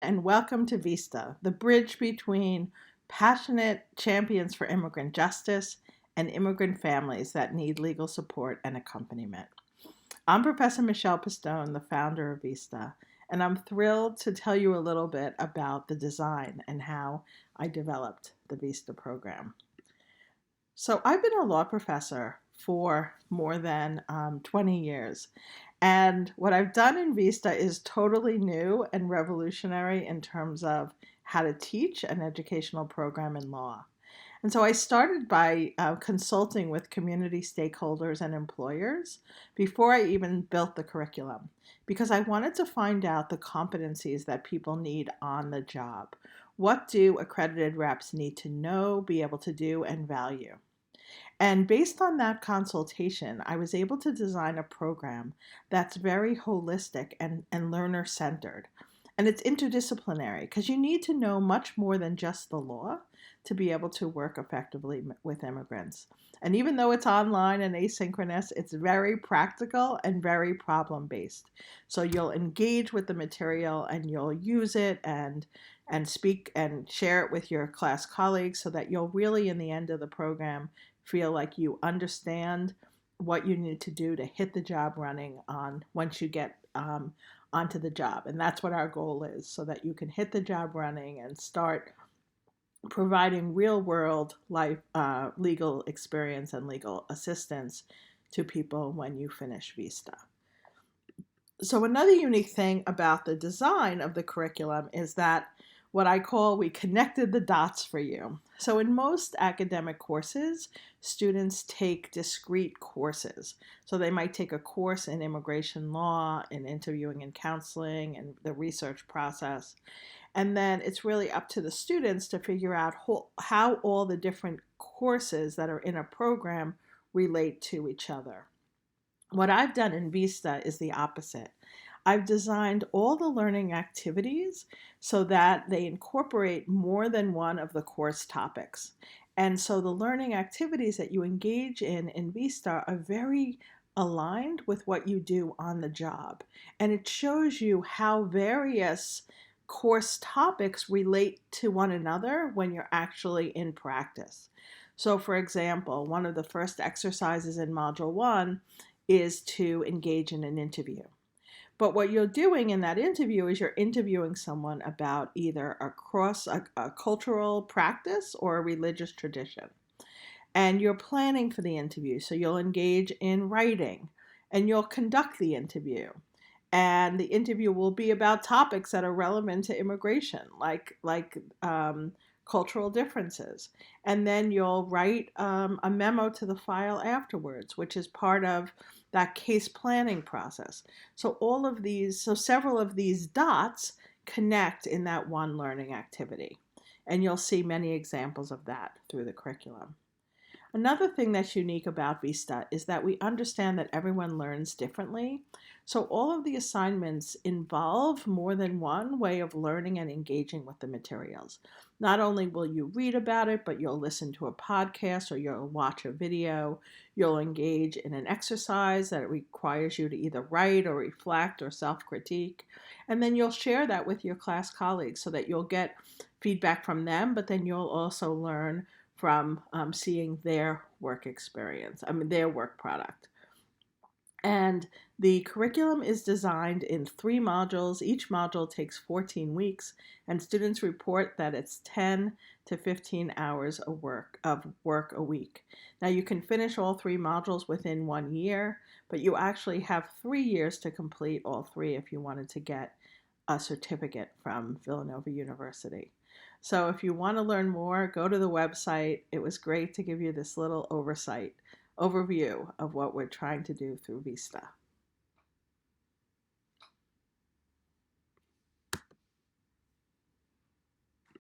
and welcome to VIISTA, the bridge between passionate champions for immigrant justice and immigrant families that need legal support and accompaniment. I'm Professor Michelle Pistone, the founder of VIISTA, and I'm thrilled to tell you a little bit about the design and how I developed the VIISTA program. So I've been a law professor for more than 20 years. And what I've done in VIISTA is totally new and revolutionary in terms of how to teach an educational program in law. And so I started by consulting with community stakeholders and employers before I even built the curriculum, because I wanted to find out the competencies that people need on the job. What do accredited reps need to know, be able to do, and value? And based on that consultation, I was able to design a program that's very holistic and learner centered. And it's interdisciplinary because you need to know much more than just the law to be able to work effectively with immigrants. And even though it's online and asynchronous, it's very practical and very problem based. So you'll engage with the material and you'll use it and speak and share it with your class colleagues so that you'll really, in the end of the program, feel like you understand what you need to do to hit the job running on once you get onto the job. And that's what our goal is, so that you can hit the job running and start providing real world life legal experience and legal assistance to people when you finish VIISTA. So another unique thing about the design of the curriculum is that what I call we connected the dots for you. So in most academic courses, students take discrete courses. So they might take a course in immigration law, in interviewing and counseling, and the research process. And then it's really up to the students to figure out how all the different courses that are in a program relate to each other. What I've done in VIISTA is the opposite. I've designed all the learning activities so that they incorporate more than one of the course topics. And so the learning activities that you engage in VIISTA are very aligned with what you do on the job. And it shows you how various course topics relate to one another when you're actually in practice. So for example, one of the first exercises in Module 1 is to engage in an interview. But what you're doing in that interview is you're interviewing someone about either a cultural practice or a religious tradition. And you're planning for the interview. So you'll engage in writing and you'll conduct the interview. And the interview will be about topics that are relevant to immigration, like cultural differences. And then you'll write a memo to the file afterwards, which is part of that case planning process. So several of these dots connect in that one learning activity. And you'll see many examples of that through the curriculum. Another thing that's unique about VIISTA is that we understand that everyone learns differently. So all of the assignments involve more than one way of learning and engaging with the materials. Not only will you read about it, but you'll listen to a podcast or you'll watch a video. You'll engage in an exercise that requires you to either write or reflect or self-critique. And then you'll share that with your class colleagues so that you'll get feedback from them, but then you'll also learn from seeing their work experience, their work product. And the curriculum is designed in 3 modules. Each module takes 14 weeks, and students report that it's 10 to 15 hours of work a week. Now you can finish all 3 modules within 1 year, but you actually have 3 years to complete all 3 if you wanted to get a certificate from Villanova University. So if you want to learn more, go to the website. It was great to give you this little overview of what we're trying to do through VIISTA.